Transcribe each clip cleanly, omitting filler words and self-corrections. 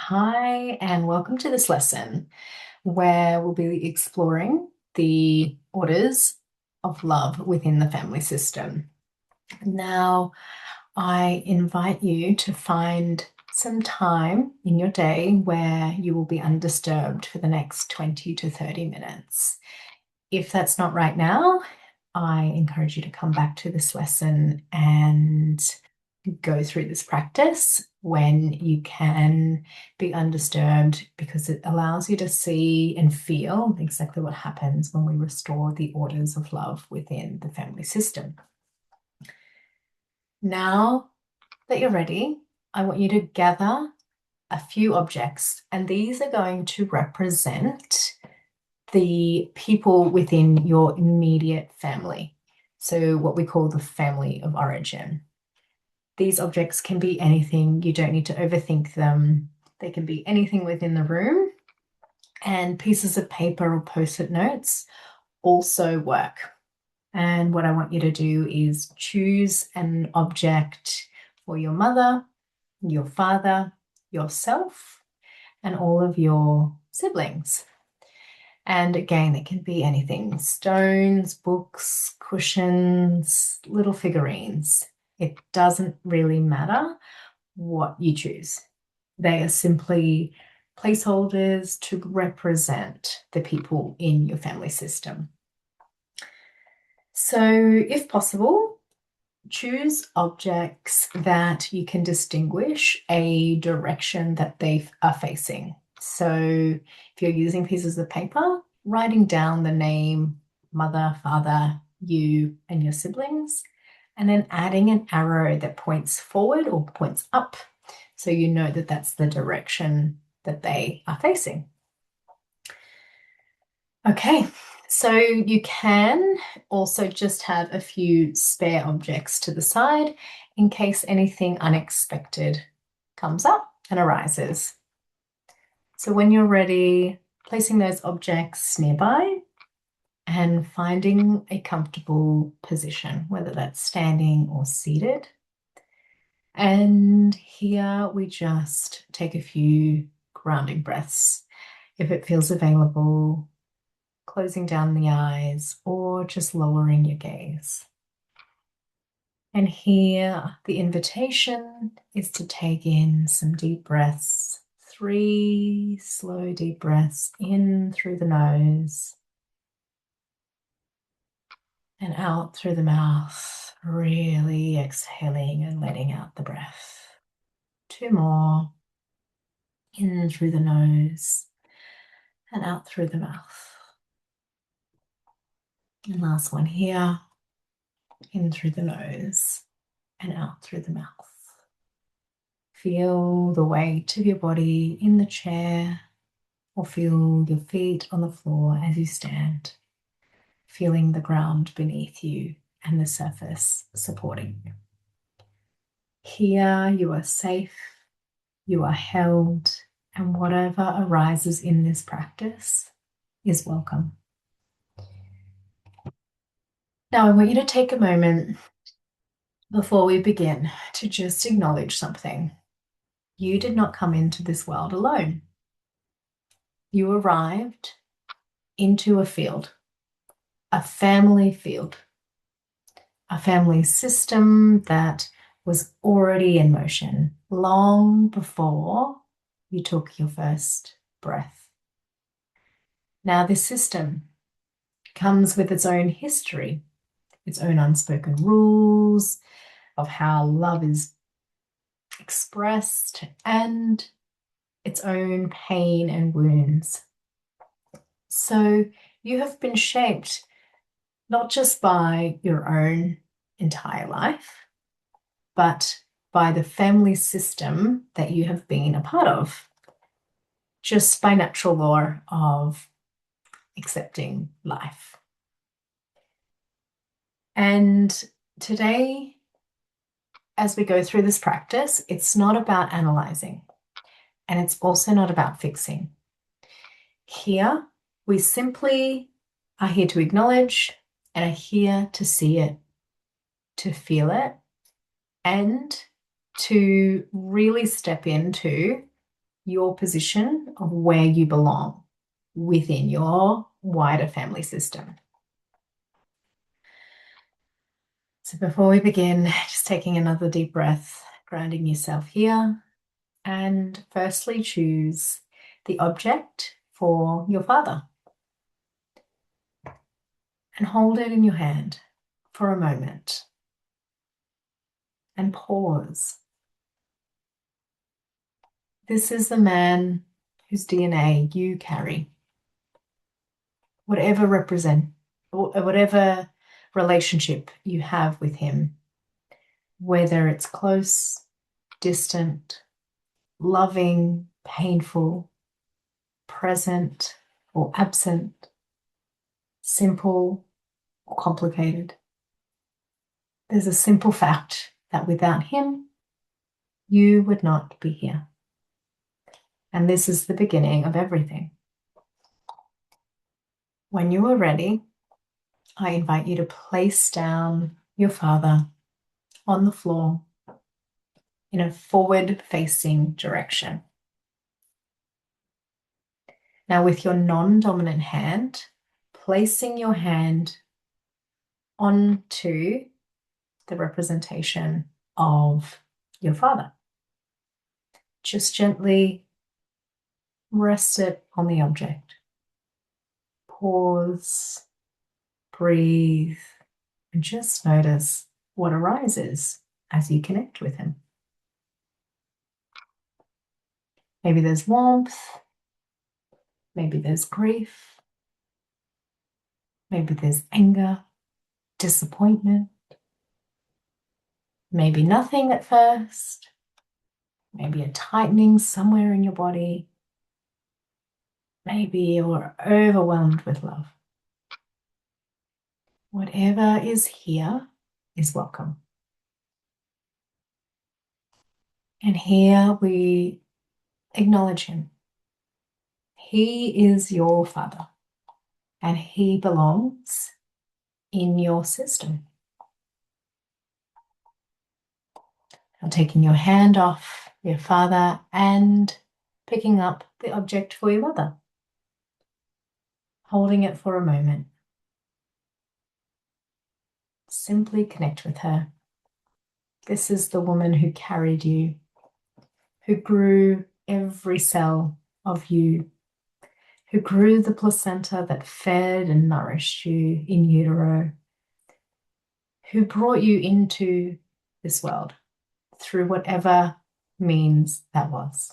Hi, and welcome to this lesson where we'll be exploring the orders of love within the family system. Now, I invite you to find some time in your day where you will be undisturbed for the next 20 to 30 minutes. If that's not right now, I encourage you to come back to this lesson and go through this practice when you can be undisturbed, because it allows you to see and feel exactly what happens when we restore the orders of love within the family system. Now that you're ready, I want you to gather a few objects, and these are going to represent the people within your immediate family. So what we call the family of origin. These objects can be anything. You don't need to overthink them. They can be anything within the room, and pieces of paper or post-it notes also work. And what I want you to do is choose an object for your mother, your father, yourself, and all of your siblings. And again, it can be anything: stones, books, cushions, little figurines. It doesn't really matter what you choose. They are simply placeholders to represent the people in your family system. So, if possible, choose objects that you can distinguish a direction that they are facing. So, if you're using pieces of paper, writing down the name, mother, father, you, and your siblings, and then adding an arrow that points forward or points up, so you know that that's the direction that they are facing. Okay, so you can also just have a few spare objects to the side in case anything unexpected comes up and arises. So when you're ready, placing those objects nearby and finding a comfortable position, whether that's standing or seated. And here we just take a few grounding breaths. If it feels available, closing down the eyes or just lowering your gaze. And here the invitation is to take in some deep breaths. 3 slow, deep breaths in through the nose and out through the mouth, really exhaling and letting out the breath. 2 more. In through the nose and out through the mouth. And last one here. In through the nose and out through the mouth. Feel the weight of your body in the chair, or feel your feet on the floor as you stand, feeling the ground beneath you and the surface supporting you. Here you are safe, you are held, and whatever arises in this practice is welcome. Now I want you to take a moment before we begin to just acknowledge something. You did not come into this world alone. You arrived into a field, a family field, a family system that was already in motion long before you took your first breath. Now, this system comes with its own history, its own unspoken rules of how love is expressed, and its own pain and wounds. So you have been shaped not just by your own entire life, but by the family system that you have been a part of, just by natural law of accepting life. And today, as we go through this practice, it's not about analyzing, and it's also not about fixing. Here, we simply are here to acknowledge and are here to see it, to feel it, and to really step into your position of where you belong within your wider family system. So before we begin, just taking another deep breath, grounding yourself here, and firstly choose the object for your father and hold it in your hand for a moment and pause. This is the man whose DNA you carry. Whatever relationship you have with him, whether it's close, distant, loving, painful, present or absent, simple or complicated. There's a simple fact that without him, you would not be here. And this is the beginning of everything. When you are ready, I invite you to place down your father on the floor in a forward-facing direction. Now, with your non-dominant hand, placing your hand onto the representation of your father. Just gently rest it on the object. Pause, breathe, and just notice what arises as you connect with him. Maybe there's warmth, maybe there's grief, maybe there's anger, disappointment, maybe nothing at first, maybe a tightening somewhere in your body, maybe you're overwhelmed with love. Whatever is here is welcome. And here we acknowledge him. He is your father, and he belongs in your system. Now taking your hand off your father and picking up the object for your mother. Holding it for a moment. Simply connect with her. This is the woman who carried you, who grew every cell of you, who grew the placenta that fed and nourished you in utero, who brought you into this world through whatever means that was.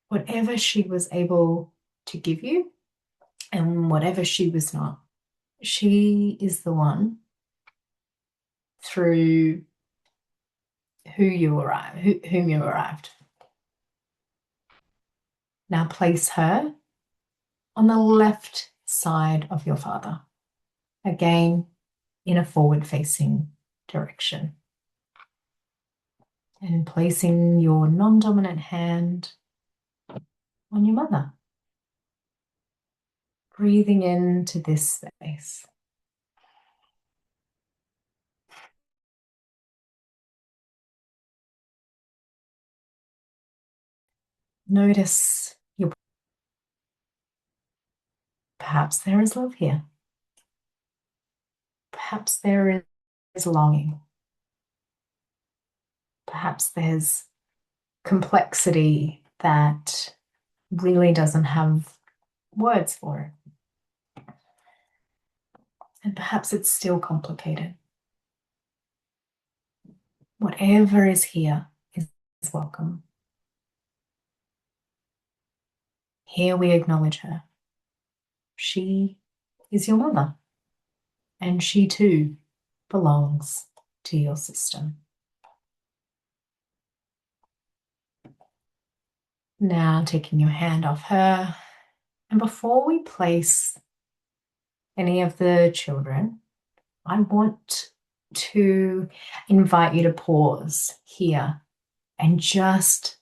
Whatever she was able to give you and whatever she was not, she is the one through whom you arrived. Now place her on the left side of your father, again in a forward-facing direction. And placing your non-dominant hand on your mother. Breathing into this space. Notice your. Perhaps there is love here. Perhaps there is longing. Perhaps there's complexity that really doesn't have words for it. And perhaps it's still complicated. Whatever is here is welcome. Here we acknowledge her. She is your mother, and she too belongs to your system. Now taking your hand off her, and before we place any of the children, I want to invite you to pause here and just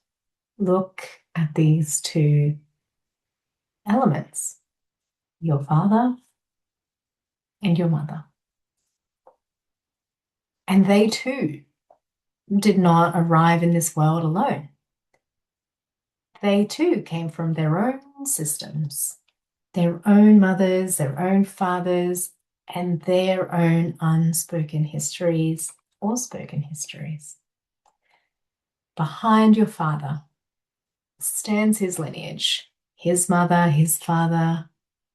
look at these two elements, your father and your mother. And they too did not arrive in this world alone. They too came from their own systems, their own mothers, their own fathers, and their own unspoken histories or spoken histories. Behind your father stands his lineage, his mother, his father,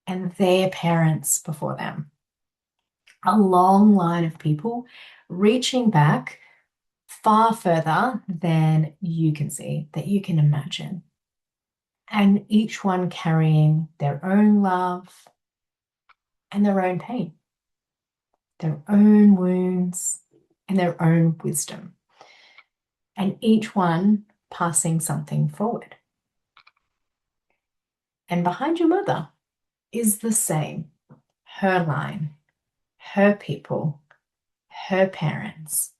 and their parents before them. A long line of people reaching back far further than you can see, that you can imagine. And each one carrying their own love and their own pain, their own wounds and their own wisdom. And each one passing something forward. And behind your mother is the same. Her line, her people, her parents,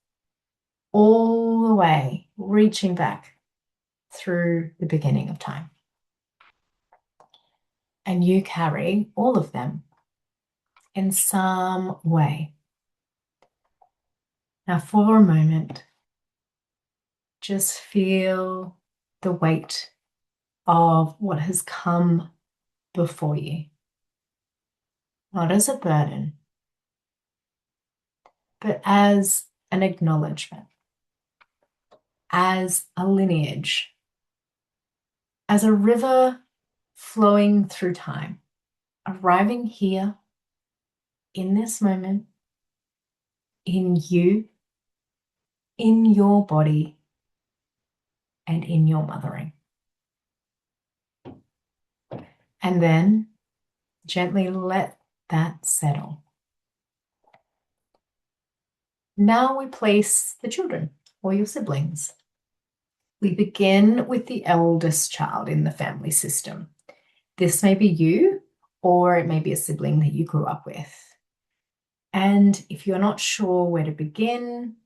all the way reaching back through the beginning of time. And you carry all of them in some way. Now, for a moment, just feel the weight of what has come before you. Not as a burden, but as an acknowledgement, as a lineage, as a river flowing through time, arriving here in this moment, in you, in your body, and in your mothering. And then gently let that settle. Now we place the children or your siblings. We begin with the eldest child in the family system. This may be you, or it may be a sibling that you grew up with. And if you're not sure where to begin,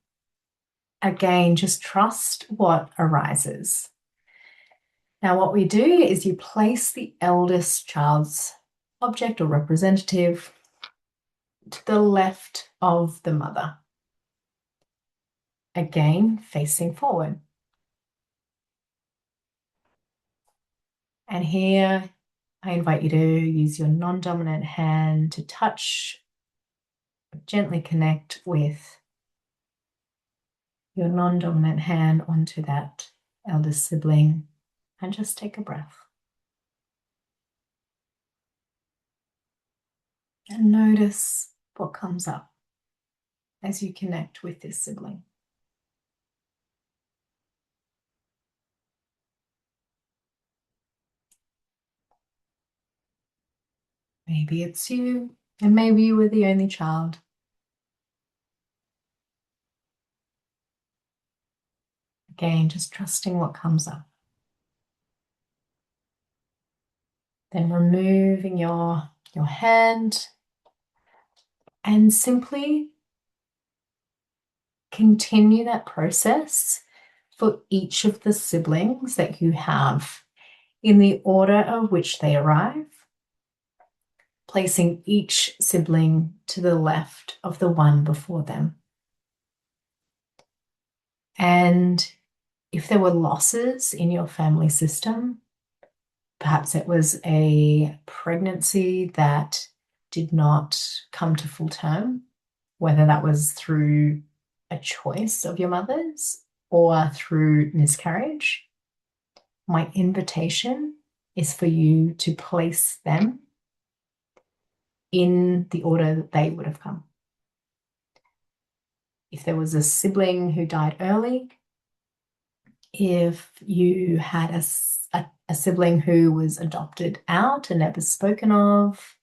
again, just trust what arises. Now, what we do is you place the eldest child's object or representative to the left of the mother. Again, facing forward. And here, I invite you to use your non-dominant hand to touch, gently connect with your non-dominant hand onto that eldest sibling, and just take a breath. And notice what comes up as you connect with this sibling. Maybe it's you, and maybe you were the only child. Again, just trusting what comes up. Then removing your hand and simply continue that process for each of the siblings that you have in the order of which they arrive, placing each sibling to the left of the one before them. And if there were losses in your family system, perhaps it was a pregnancy that did not come to full term, whether that was through a choice of your mother's or through miscarriage, my invitation is for you to place them in the order that they would have come. If there was a sibling who died early, if you had a sibling who was adopted out and never spoken of,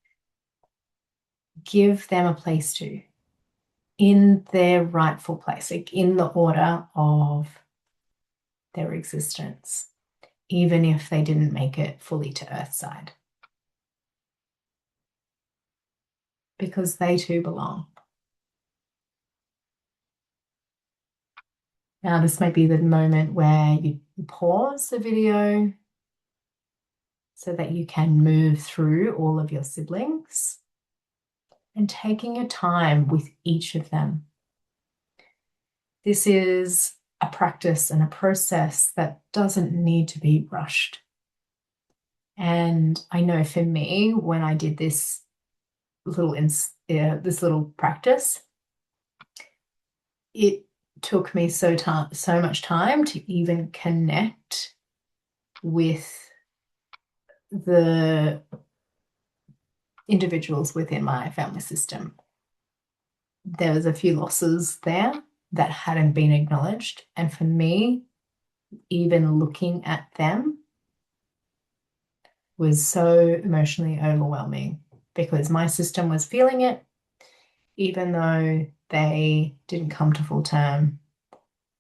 give them a place too, in their rightful place, like in the order of their existence, even if they didn't make it fully to Earthside. Because they too belong. Now, this might be the moment where you pause the video so that you can move through all of your siblings and taking your time with each of them. This is a practice and a process that doesn't need to be rushed. And I know for me, when I did this this little practice, it took me so much time to even connect with the individuals within my family system. There was a few losses there that hadn't been acknowledged. And for me, even looking at them was so emotionally overwhelming because my system was feeling it, even though they didn't come to full term,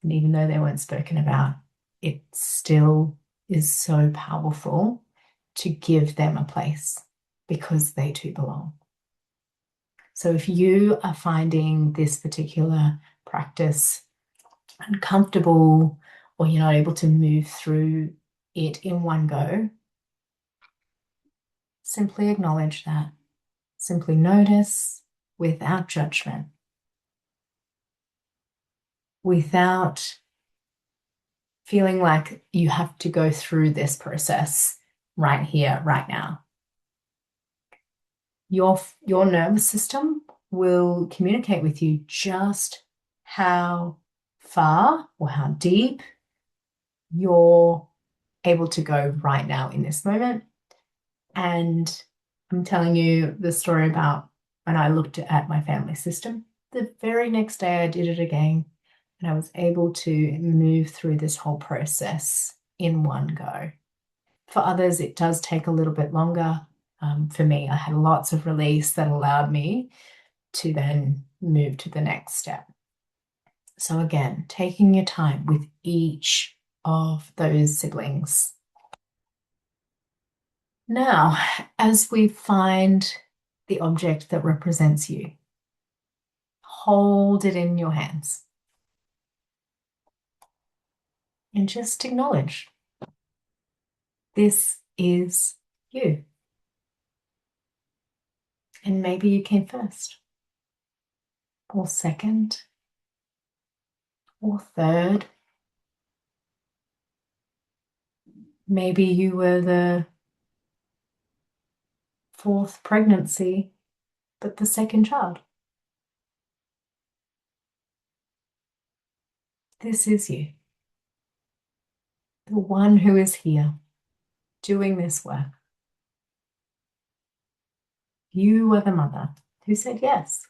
and even though they weren't spoken about, it still is so powerful to give them a place because they too belong. So if you are finding this particular practice uncomfortable or you're not able to move through it in one go, simply acknowledge that. Simply notice without judgment, without feeling like you have to go through this process right here, right now. Your nervous system will communicate with you just how far or how deep you're able to go right now in this moment. And I'm telling you the story about when I looked at my family system. The very next day I did it again, and I was able to move through this whole process in one go. For others, it does take a little bit longer. For me, I had lots of release that allowed me to then move to the next step. So again, taking your time with each of those siblings. Now, as we find the object that represents you, hold it in your hands and just acknowledge this is you. And maybe you came first, or second, or third. Maybe you were the fourth pregnancy, but the second child. This is you, the one who is here doing this work. You are the mother who said yes.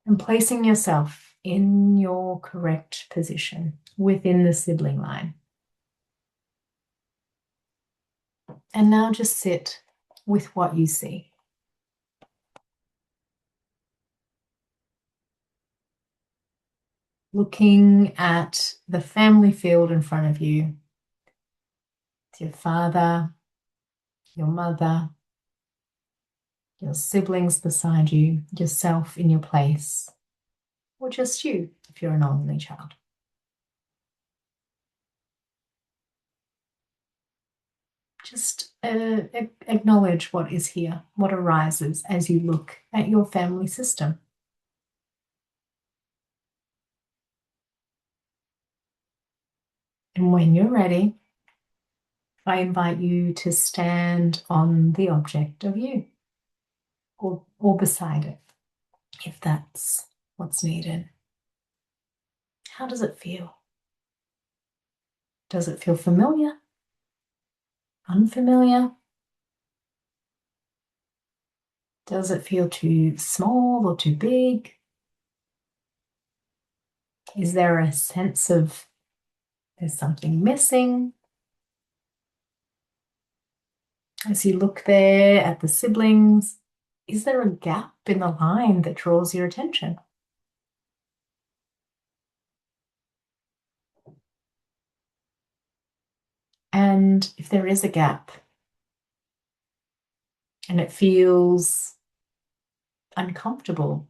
And placing yourself in your correct position within the sibling line. And now just sit with what you see. Looking at the family field in front of you, with your father, your mother, your siblings beside you, yourself in your place, or just you if you're an only child. Just acknowledge what is here, what arises as you look at your family system. And when you're ready, I invite you to stand on the object of you or beside it, if that's what's needed. How does it feel? Does it feel familiar? Unfamiliar? Does it feel too small or too big? Is there a sense of there's something missing? As you look there at the siblings, is there a gap in the line that draws your attention? And if there is a gap and it feels uncomfortable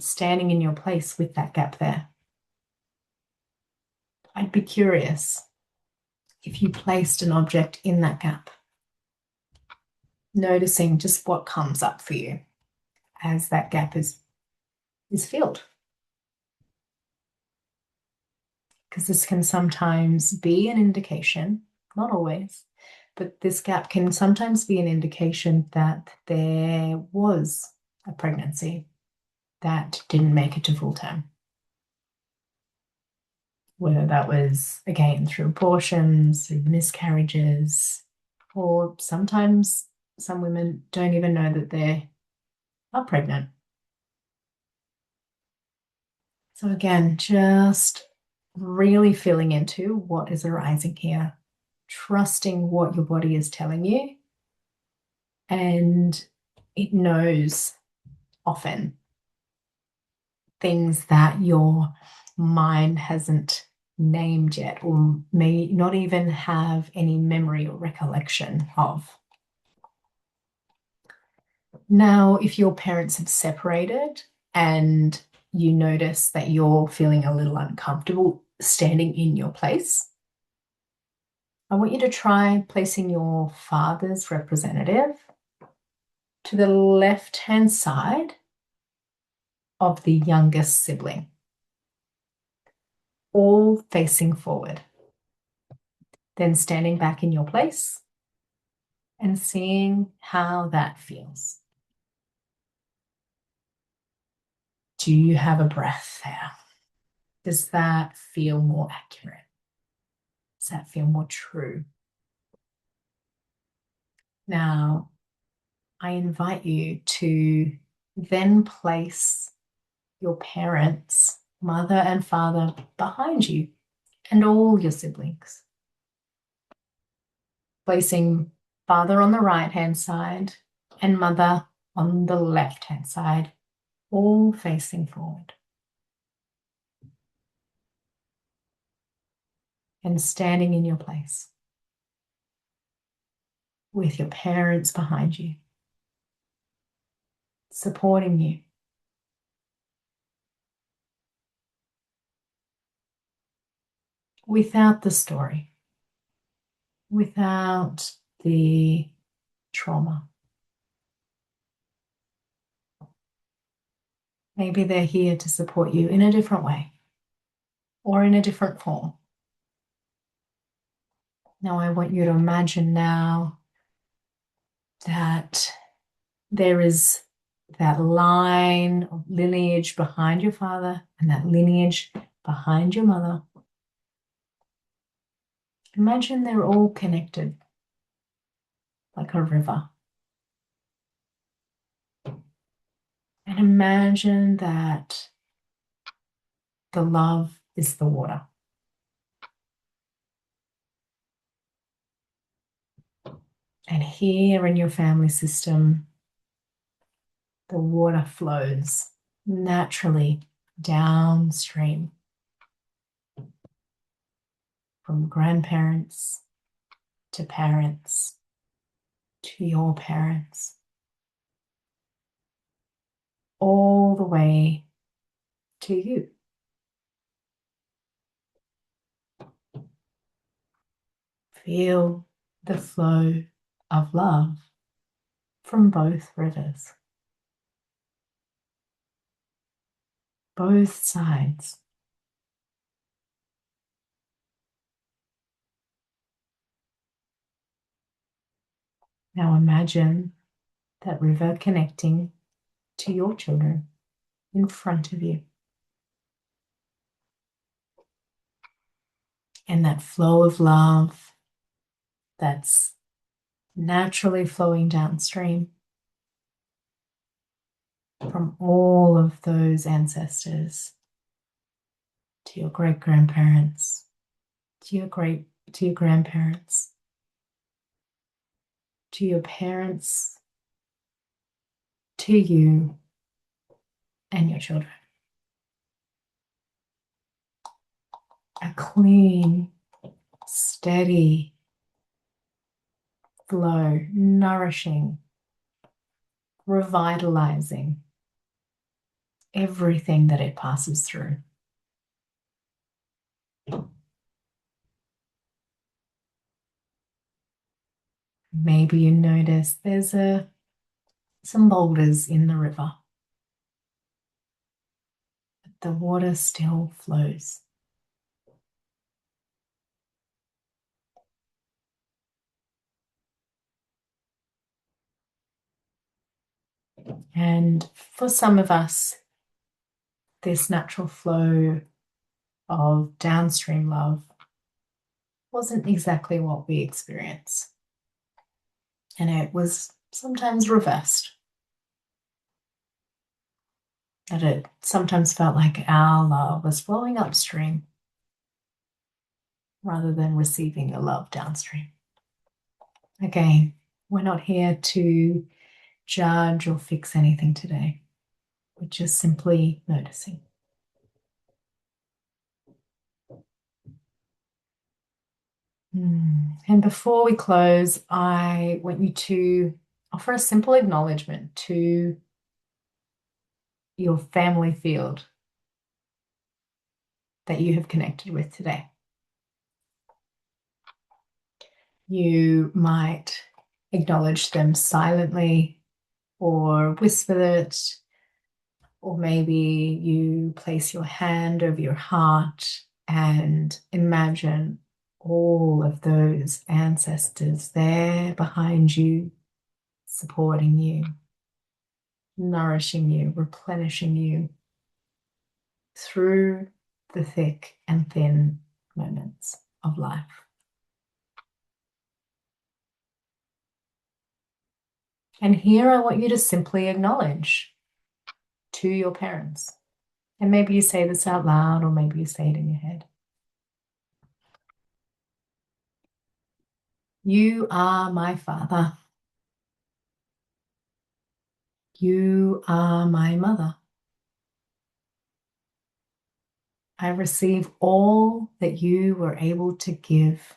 standing in your place with that gap there, I'd be curious if you placed an object in that gap, noticing just what comes up for you as that gap is filled. because this can sometimes be an indication, not always, but this gap can sometimes be an indication that there was a pregnancy that didn't make it to full term. Whether that was, again, through abortions, through miscarriages, or sometimes some women don't even know that they are pregnant. So again, just really feeling into what is arising here, trusting what your body is telling you, and it knows often things that your mind hasn't named yet, or may not even have any memory or recollection of. Now, if your parents have separated and you notice that you're feeling a little uncomfortable standing in your place, I want you to try placing your father's representative to the left-hand side of the youngest sibling, all facing forward. Then standing back in your place and seeing how that feels. Do you have a breath there? Does that feel more accurate? Does that feel more true? Now, I invite you to then place your parents, mother and father, behind you and all your siblings. Placing father on the right-hand side and mother on the left-hand side, all facing forward. And standing in your place with your parents behind you, supporting you. Without the story, without the trauma. Maybe they're here to support you in a different way or in a different form. Now I want you to imagine now that there is that line of lineage behind your father and that lineage behind your mother. Imagine they're all connected like a river. And imagine that the love is the water. And here in your family system, the water flows naturally downstream from grandparents to parents to your parents, all the way to you. Feel the flow of love from both rivers, both sides. Now imagine that river connecting to your children in front of you. And that flow of love that's naturally flowing downstream from all of those ancestors to your great-grandparents, to your grandparents, to your parents, to you and your children. A clean, steady flow, nourishing, revitalizing everything that it passes through. Maybe you notice there's some boulders in the river, but the water still flows. And for some of us, this natural flow of downstream love wasn't exactly what we experience. And it was sometimes reversed. That it sometimes felt like our love was flowing upstream rather than receiving the love downstream. Again, we're not here to judge or fix anything today. We're just simply noticing. And before we close, I want you to offer a simple acknowledgement to your family field that you have connected with today. You might acknowledge them silently or whisper it, or maybe you place your hand over your heart and imagine all of those ancestors there behind you, supporting you, nourishing you, replenishing you through the thick and thin moments of life. And here I want you to simply acknowledge to your parents. And maybe you say this out loud, or maybe you say it in your head. You are my father. You are my mother. I receive all that you were able to give,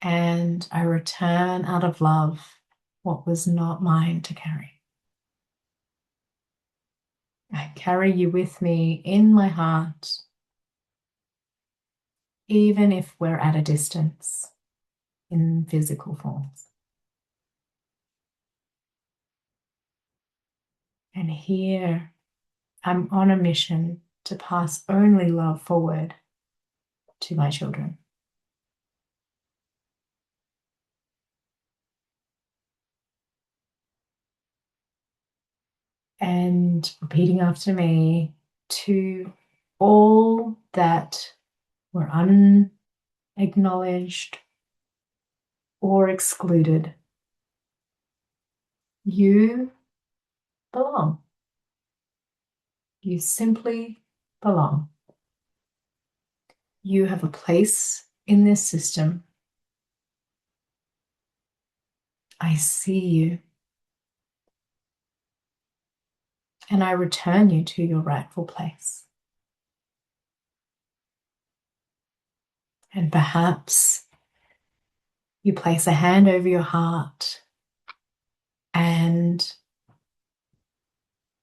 and I return out of love what was not mine to carry. I carry you with me in my heart, even if we're at a distance in physical forms. And here I'm on a mission to pass only love forward to my children. And repeating after me, to all that were unacknowledged or excluded, you belong. You simply belong. You have a place in this system. I see you. And I return you to your rightful place. And perhaps you place a hand over your heart and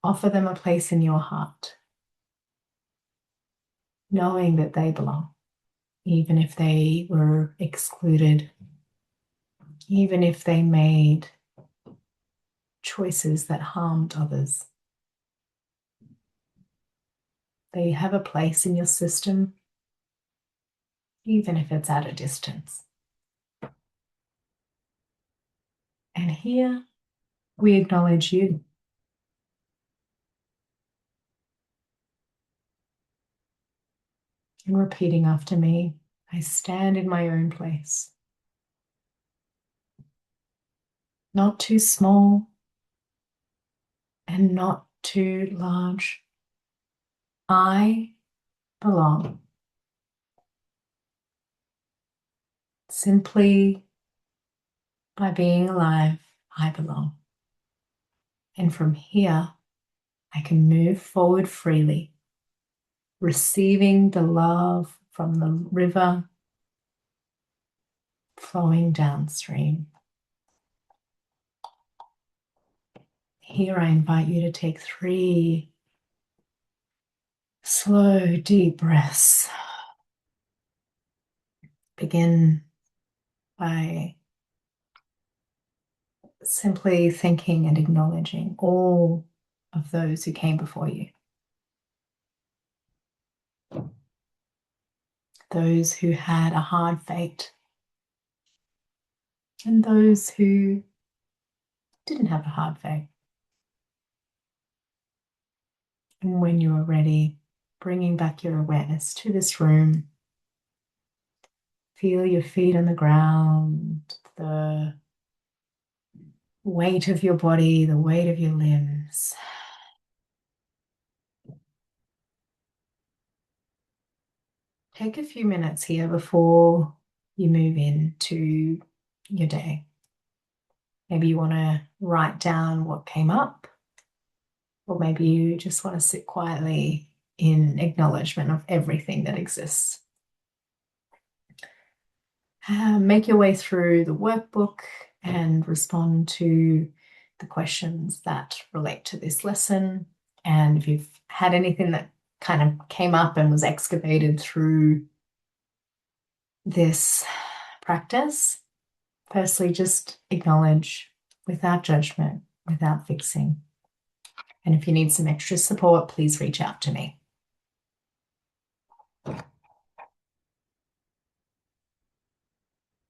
offer them a place in your heart, knowing that they belong, even if they were excluded, even if they made choices that harmed others. They have a place in your system, even if it's at a distance. And here we acknowledge you. And repeating after me, I stand in my own place. Not too small and not too large. I belong. Simply by being alive, I belong. And from here, I can move forward freely, receiving the love from the river flowing downstream. Here, I invite you to take 3 slow, deep breaths. Begin by simply thanking and acknowledging all of those who came before you. Those who had a hard fate, and those who didn't have a hard fate. And when you are ready, bringing back your awareness to this room, feel your feet on the ground, the weight of your body, the weight of your limbs. Take a few minutes here before you move into your day. Maybe you want to write down what came up, or maybe you just want to sit quietly in acknowledgement of everything that exists. Make your way through the workbook and respond to the questions that relate to this lesson. And if you've had anything that kind of came up and was excavated through this practice, firstly, just acknowledge without judgment, without fixing. And if you need some extra support, please reach out to me.